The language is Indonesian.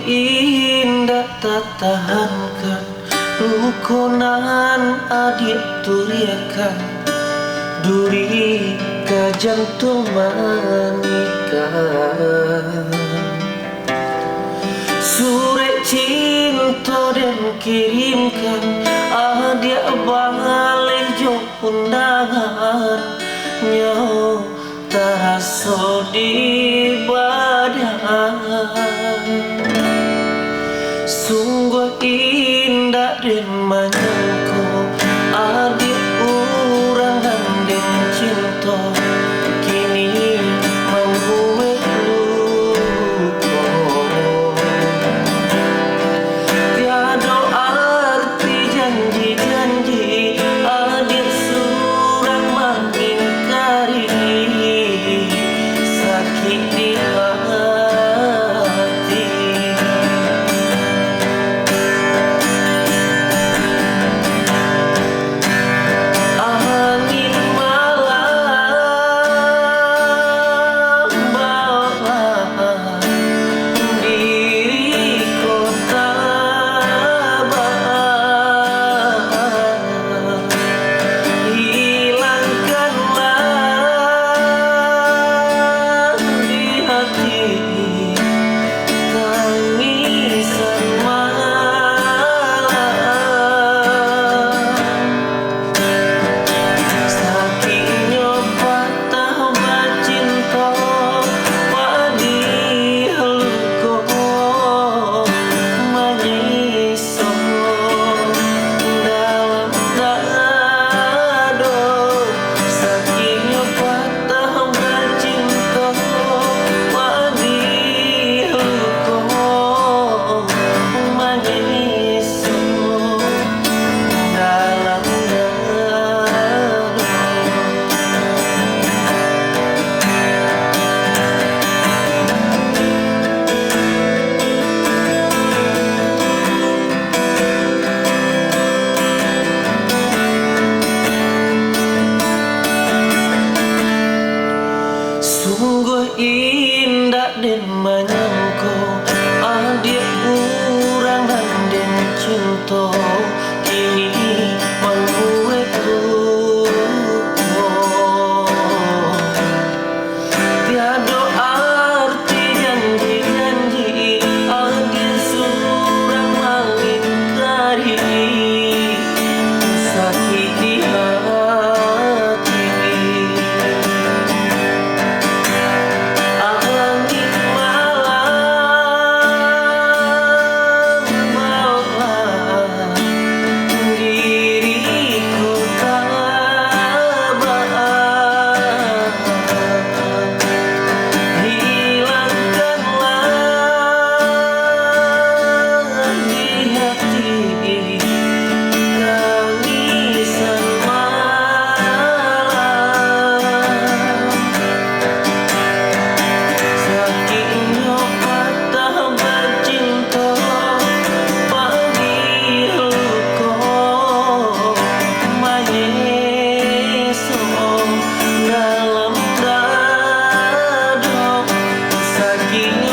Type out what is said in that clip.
indah tak tahankan rukunan adik turiakan duri ka jantung manikan surat cinta dan kirimkan adik balik jo undangan nyawa terasa di badan sungguh indah dan menyangka adik urang dan cinta kini membuat luka tiada arti janji-janji adik surang mengingkari sakit di hati angin malam bawa diri kota hilangkanlah di hati tangisan malam sakitnya patah bacinta padi luka menyiso dalam dado sakitnya patah bacinta padi luka menyiso dalam dado sungguh indah dan menyangka adik urang dan cinta kini membuat luka tiada arti janji-janji adik surang mengingkari sakit di hati angin malam bawa diriku tabah hilangkanlah di hati tangisan malam sakitnya patah bercinta pagi luka menyiso dalam dado sakitnya